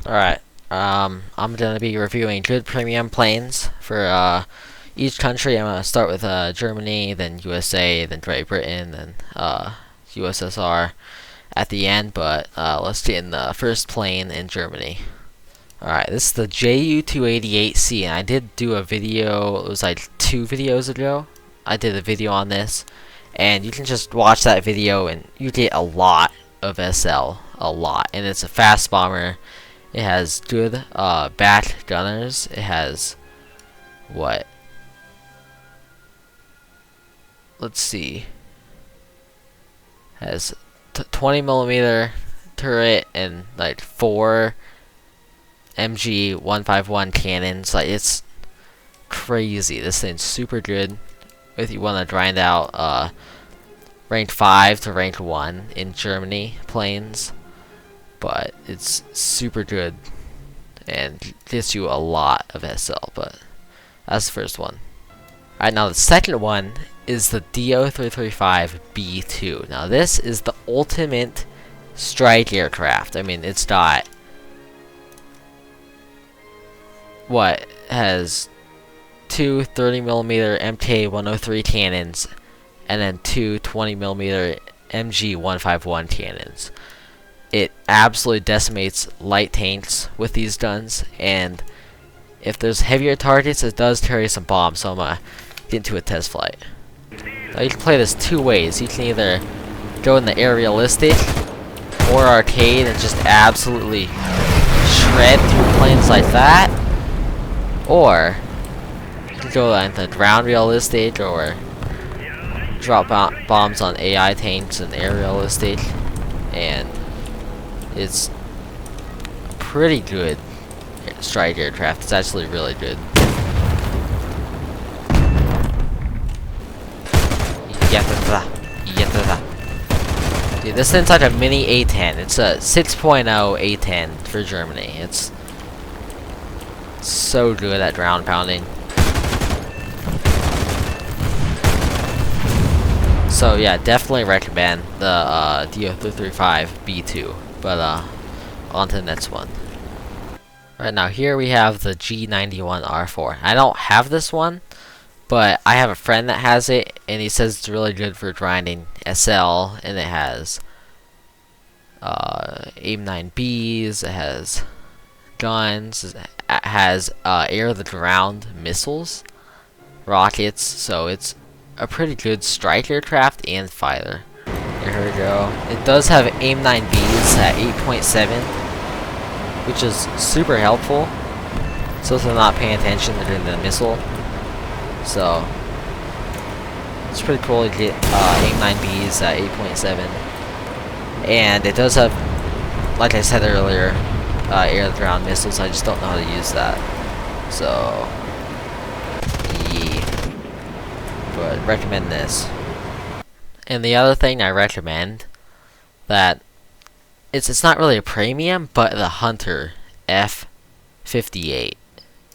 Alright, I'm gonna be reviewing good premium planes for each country. I'm gonna start with Germany, then USA, then Great Britain, then USSR at the end. But let's get in the first plane in Germany. Alright, this is the Ju-288C, and I did do a video. It was like 2 videos ago. I did a video on this, and you can just watch that video, and you get a lot of SL, a lot, and it's a fast bomber. It has good back gunners. It has what? Let's see. Has 20mm turret and like 4 MG151 cannons. Like, it's crazy. This thing's super good if you want to grind out rank 5 to rank 1 in Germany planes. But it's super good and gives you a lot of SL. But that's the first one. Alright, now the second one is the DO-335B2. Now this is the ultimate strike aircraft. I mean, it's got what? Has 2 30mm MK103 cannons and then 2 20mm MG151 cannons. It absolutely decimates light tanks with these guns, and if there's heavier targets, it does carry some bombs, so I'm gonna get into a test flight. Now you can play this 2 ways. You can either go in the air realistic or arcade and just absolutely shred through planes like that, or you can go in the ground realistic or drop bombs on AI tanks and air realistic, and it's pretty good strike aircraft. It's actually really good. Dude, this thing's like a mini A-10. It's a 6.0 A-10 for Germany. It's so good at ground pounding. So yeah, definitely recommend the DO-335B2. But on to the next one. Right now, here we have the G91R4. I don't have this one, but I have a friend that has it, and he says it's really good for grinding SL. And it has AIM-9Bs, it has guns, it has air-to-the-ground missiles, rockets. So it's a pretty good strike aircraft and fighter. Here we go. It does have AIM-9Bs at 8.7, which is super helpful. So if they're not paying attention, they're doing the missile. So it's pretty cool to get AIM-9Bs at 8.7. And it does have, like I said earlier, air-to-ground missiles. I just don't know how to use that. So yeah, but recommend this. And the other thing I recommend, that it's not really a premium, but the Hunter F58.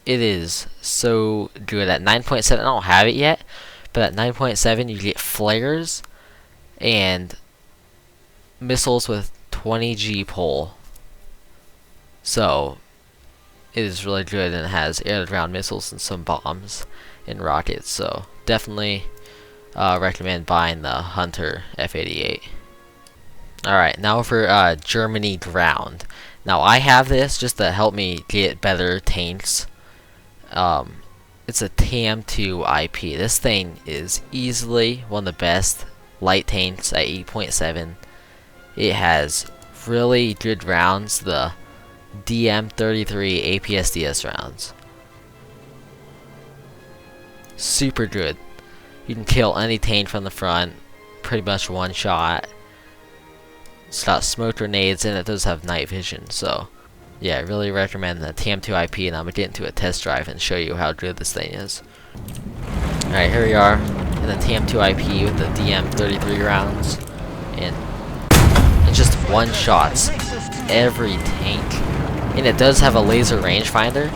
It is so good at 9.7. I don't have it yet, but at 9.7 you get flares and missiles with 20G pull. So it is really good, and it has air-to-ground missiles and some bombs and rockets. So definitely recommend buying the Hunter F88. Alright, now for Germany ground. Now I have this just to help me get better tanks. It's a TM2 IP. This thing is easily one of the best light tanks at 8.7. It has really good rounds, the DM33 APSDS rounds. Super good. You can kill any tank from the front, pretty much one shot. It's got smoke grenades, and it does have night vision. So yeah, I really recommend the TM2 IP, and I'm gonna get into a test drive and show you how good this thing is. Alright, here we are in the TM2 IP with the DM33 rounds, and it just one shots every tank. And it does have a laser rangefinder.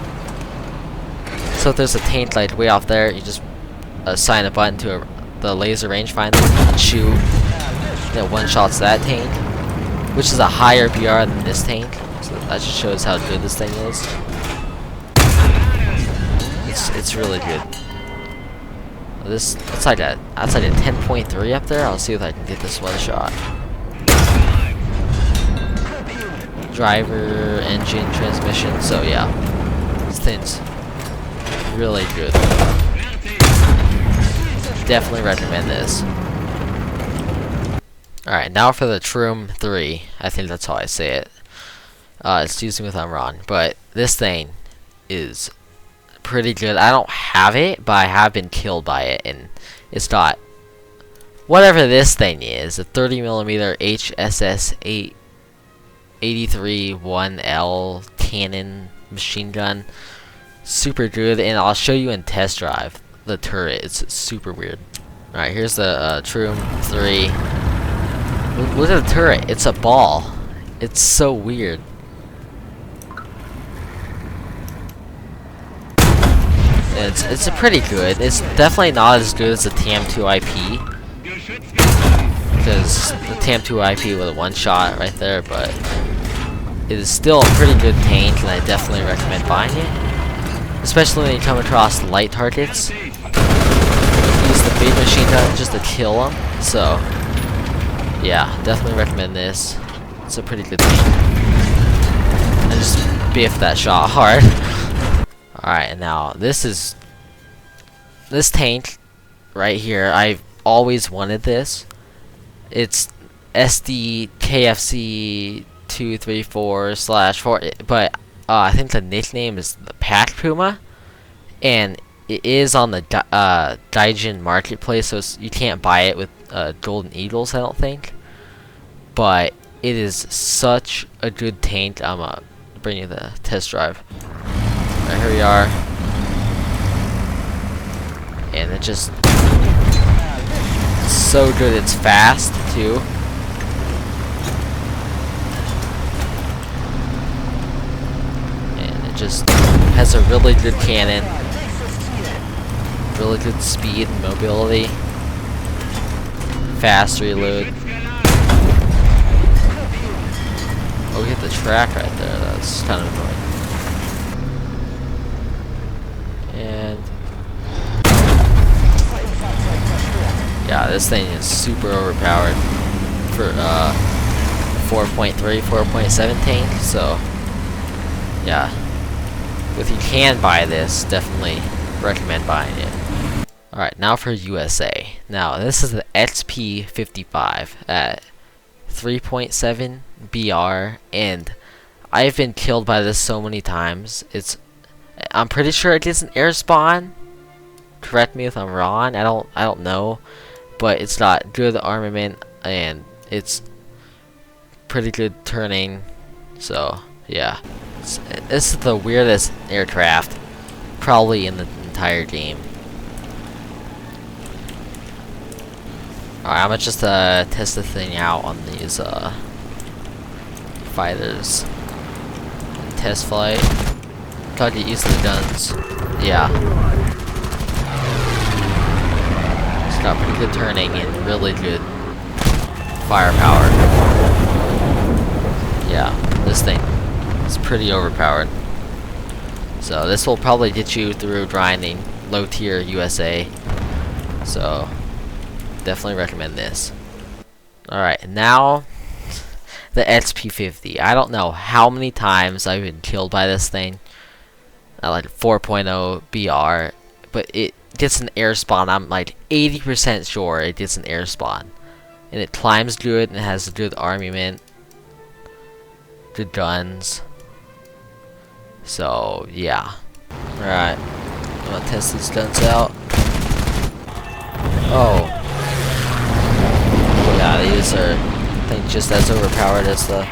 So if there's a tank like way off there, you just assign a button to the laser rangefinder and shoot. Then one shots that tank, which is a higher BR than this tank. So that just shows how good this thing is. It's really good. That's like a 10.3 up there. I'll see if I can get this one shot. Driver, engine, transmission. So yeah, this thing's really good. Definitely recommend this. Alright, now for the Troom 3. I think that's how I say it. Excuse me if I'm wrong, but this thing is pretty good. I don't have it, but I have been killed by it, and it's got whatever this thing is, a 30mm HSS 83-1L cannon machine gun. Super good, and I'll show you in test drive the turret. It's super weird. Alright, here's the Troom 3. Look at the turret. It's a ball. It's so weird. It's a pretty good. It's definitely not as good as the TAM2 IP, because the TAM2 IP with a one shot right there, but it is still a pretty good tank, and I definitely recommend buying it, especially when you come across light targets. Use the big machine gun just to kill them. So yeah, definitely recommend this. It's a pretty good tank. I just biffed that shot hard. Alright, now this tank right here. I've always wanted this. It's SD KFC 234/4, but I think the nickname is the Pack Puma, and it is on the Gaijin marketplace, so you can't buy it with Golden Eagles, I don't think. But it is such a good tank. I'm gonna bring you the test drive. Right, here we are, and it just so good. It's fast too. And it just has a really good cannon, really good speed and mobility, fast reload. Oh, we hit the track right there. That's kind of annoying. And yeah, this thing is super overpowered for 4.3, 4.7 tank. So yeah, if you can buy this, definitely recommend buying it. Alright, now for USA. Now this is the XP55 at 3.7 BR, and I've been killed by this so many times. I'm pretty sure it gets an air spawn. Correct me if I'm wrong. I don't know, but it's got good armament and it's pretty good turning. So yeah, this is the weirdest aircraft probably in the entire game. Alright, I'm gonna just test the thing out on these fighters. Test flight. Gotta get used to the guns. Yeah. It's got pretty good turning and really good firepower. Yeah, this thing is pretty overpowered. So this will probably get you through grinding low tier USA. So definitely recommend this. Alright, now the XP50. I don't know how many times I've been killed by this thing. At like 4.0 BR, but it gets an air spawn. I'm like 80% sure it gets an air spawn. And it climbs good and it has good armament, good guns. So yeah. Alright, I'm gonna test these guns out. Oh yeah, these are, I think, just as overpowered as the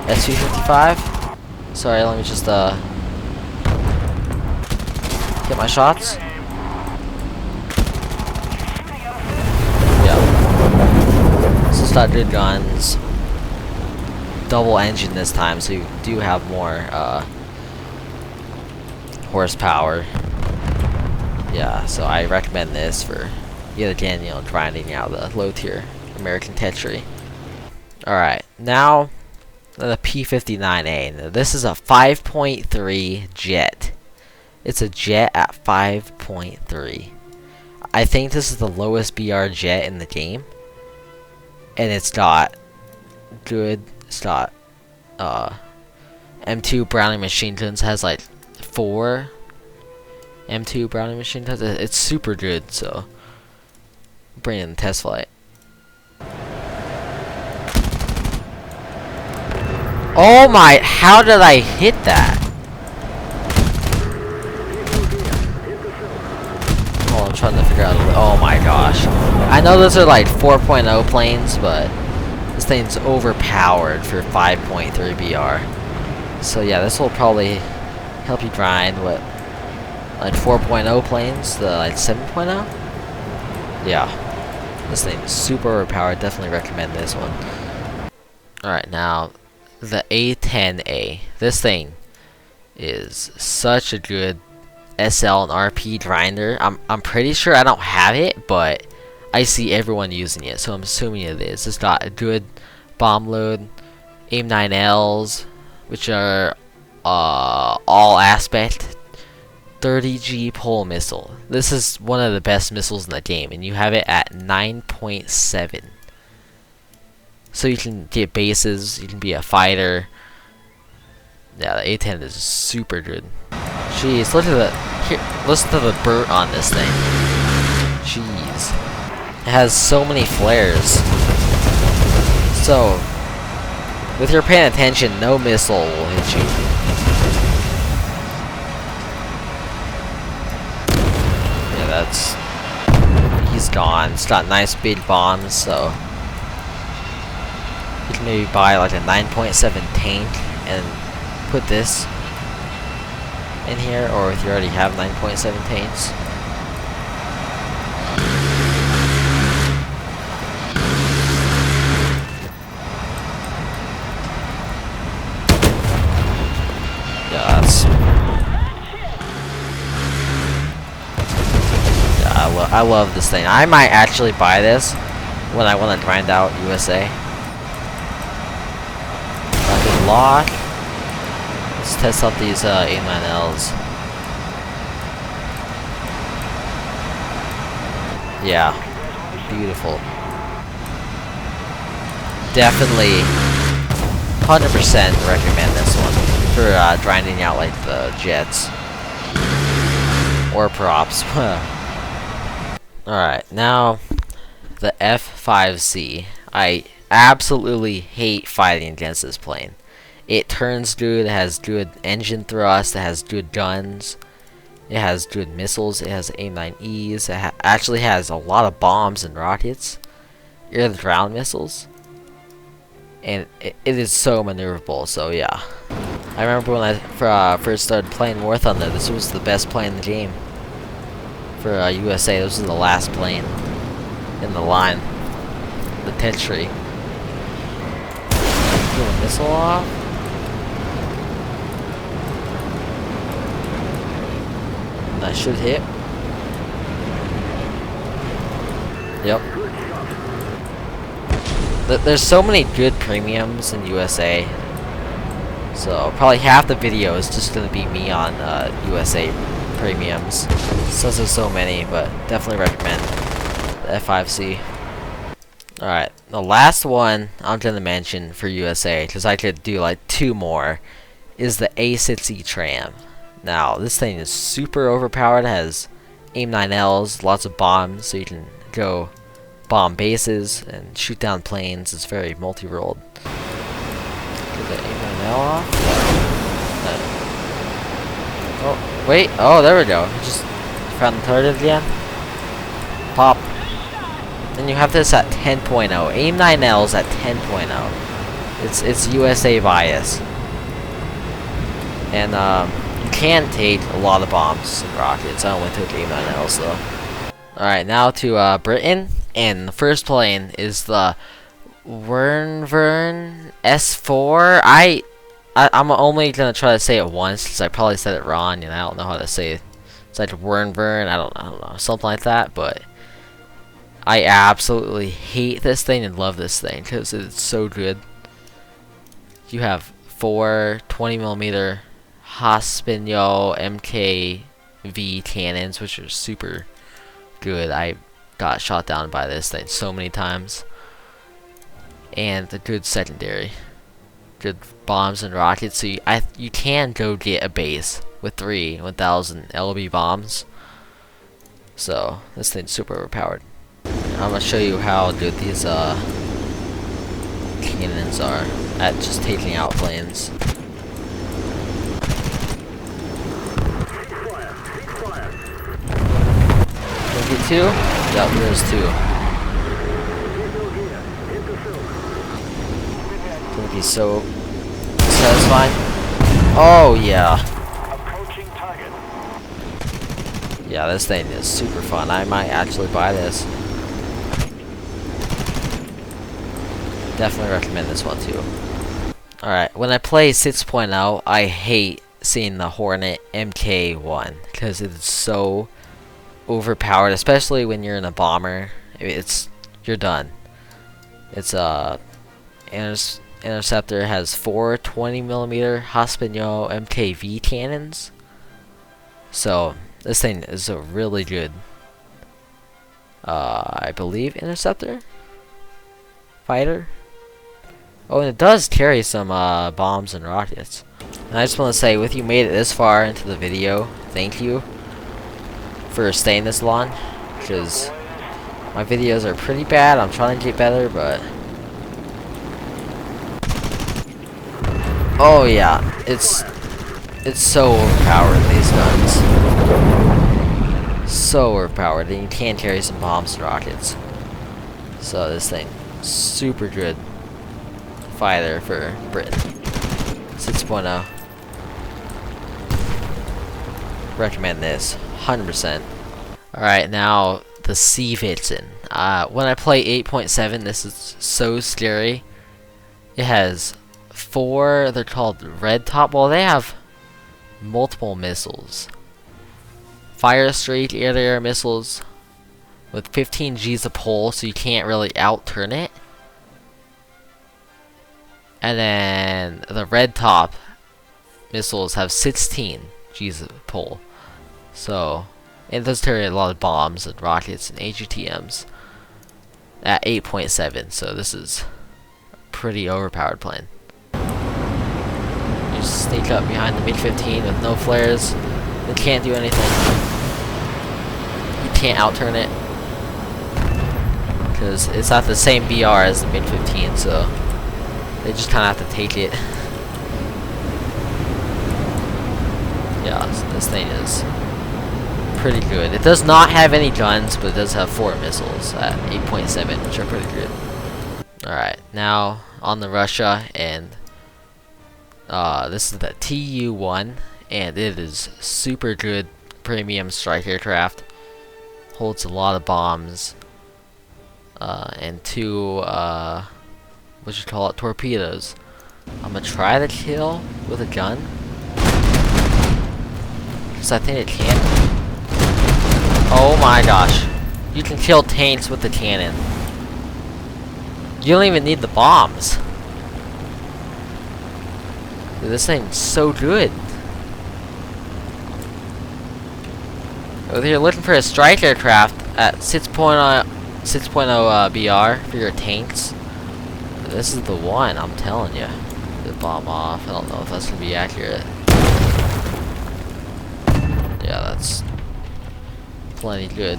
XP55. Sorry, let me just get my shots. Yeah. This has got good guns. Double engine this time, so you do have more horsepower. Yeah, so I recommend this for yet again, you know, grinding out the low tier American Tetri. Alright, now The P-59A. Now, this is a 5.3 jet. It's a jet at 5.3. I think this is the lowest BR jet in the game. And it's not good. It's not, M2 Browning machine guns has like 4 M2 Browning machine guns. It's super good, so bring in the test flight. Oh my, how did I hit that? Oh, I'm trying to figure out, oh my gosh. I know those are like 4.0 planes, but this thing's overpowered for 5.3 BR. So yeah, this will probably help you grind what, like 4.0 planes, the like 7.0? Yeah. This thing is super overpowered, definitely recommend this one. Alright, now the A-10A. This thing is such a good SL and RP grinder. I'm pretty sure I don't have it, but I see everyone using it, so I'm assuming it is. It's got a good bomb load, AIM-9Ls, which are all aspect 30G pole missile. This is one of the best missiles in the game, and you have it at 9.7. So you can get bases, you can be a fighter. Yeah, the A-10 is super good. Jeez, look at listen to the burst on this thing. Jeez. It has so many flares. So, with your paying attention, no missile will hit you. Yeah, he's gone. It's got nice big bombs, so you can maybe buy like a 9.7 tank and put this in here, or if you already have 9.7 tanks. Yeah, I love this thing. I might actually buy this when I want to grind out USA. Good lock. Let's test out these A9Ls. Yeah, beautiful. Definitely 100% recommend this one for grinding out like the jets or props. Alright, now the F5C. I absolutely hate fighting against this plane. It turns good, it has good engine thrust, it has good guns, it has good missiles, it has AIM-9Es, it actually has a lot of bombs and rockets, air-to-ground missiles, and it is so maneuverable, so yeah. I remember when I first started playing War Thunder, this was the best plane in the game. For USA, this was the last plane in the line. The Tetri. Pull a missile off. And that should hit. Yep. There's so many good premiums in USA. So probably half the video is just gonna be me on USA premiums. Since there's so many, but definitely recommend the F5C. Alright, the last one I'm gonna mention for USA, because I could do like 2 more, is the A-6E tram. Now, this thing is super overpowered, it has AIM-9Ls, lots of bombs, so you can go bomb bases and shoot down planes. It's very multi-rolled. Get the AIM-9L off. Oh, wait, oh, there we go. Just found the target again. Pop. Then you have this at 10.0. AIM-9Ls at 10.0. It's USA bias. And you can take a lot of bombs and rockets. I only took AIM-9Ls though. Alright, now to Britain. And the first plane is the Wyvern S4. I'm only gonna try to say it once because I probably said it wrong and I don't know how to say it. It's like Wyvern, I don't know, something like that, but I absolutely hate this thing and love this thing because it's so good. you have 4 20mm Hospinio MKV cannons, which are super good. I got shot down by this thing so many times. And a good secondary. Good bombs and rockets. So you can go get a base with 3 1000 LB bombs. So this thing's super overpowered. I'm gonna show you how good these cannons are at just taking out planes. Get 2? Yep, there's 2. Gonna be so satisfying. Oh yeah. Yeah, this thing is super fun. I might actually buy this. Definitely recommend this one too. Alright, when I play 6.0, I hate seeing the Hornet MK1 because it's so overpowered, especially when you're in a bomber. You're done. It's Interceptor has 4 20mm Hospinio MKV cannons. So this thing is a really good I believe Interceptor fighter. Oh, and it does carry some bombs and rockets. And I just want to say, with you made it this far into the video, thank you for staying this long, because my videos are pretty bad. I'm trying to get better, but oh yeah, it's so overpowered, these guns. So overpowered, and you can carry some bombs and rockets. So this thing, super good fighter for Britain. 6.0. Recommend this, 100%. Alright, now the Sea Vixen. When I play 8.7, this is so scary. It has 4, they're called red top. Well, they have multiple missiles. Fire streak air-to-air missiles with 15 Gs of pull, so you can't really out-turn it. And then the red top missiles have 16 Gs of pull. So, it does carry a lot of bombs and rockets and AGTMs at 8.7, so this is a pretty overpowered plane. You just sneak up behind the MiG-15 with no flares. It can't do anything. You can't out-turn it, because it's not the same BR as the MiG-15, so they just kind of have to take it. Yeah, this thing is pretty good. It does not have any guns, but it does have 4 missiles at 8.7, which are pretty good. Alright, now on the Russia, and this is the TU-1, and it is super good premium strike aircraft. Holds a lot of bombs, and 2 torpedoes. I'm gonna try to kill with a gun, because I think it can. Oh my gosh. You can kill tanks with the cannon. You don't even need the bombs. Dude, this thing's so good. Whether you're looking for a strike aircraft at 6.0 BR for your tanks, this is the one, I'm telling you. The bomb off. I don't know if that's gonna be accurate. Yeah, that's plenty good.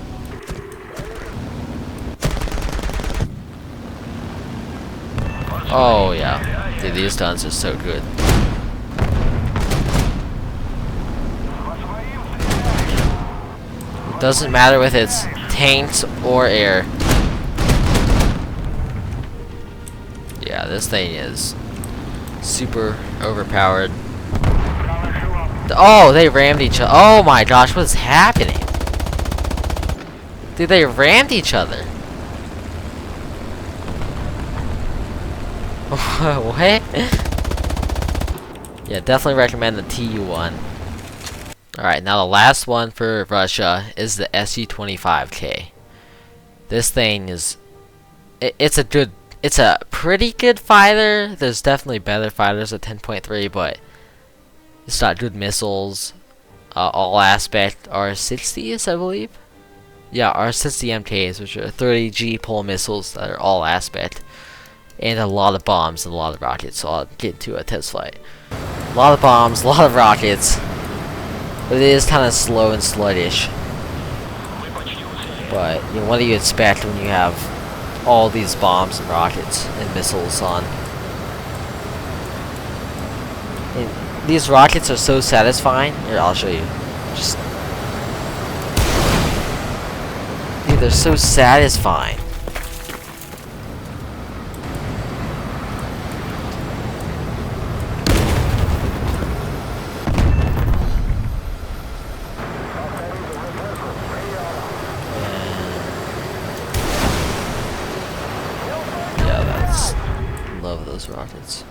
Oh yeah, dude, these guns are so good. It doesn't matter if it's tanks or air. Yeah, this thing is super overpowered. Oh, they rammed each other. Oh my gosh, what is happening? Dude, they rammed each other. What? Yeah, definitely recommend the TU-1. Alright, now the last one for Russia is the Su-25K. This thing is... It's a good It's a pretty good fighter. There's definitely better fighters at 10.3, but it's got good missiles. All aspect R60s, I believe. Yeah, R60 MKs, which are 30G pole missiles that are all aspect. And a lot of bombs and a lot of rockets, so I'll get into a test flight. A lot of bombs, a lot of rockets. But it is kind of slow and sluggish. But, you know, what do you expect when you have all these bombs and rockets and missiles on? And these rockets are so satisfying. Here, I'll show you. Just... dude, they're so satisfying. Yeah, love those rockets.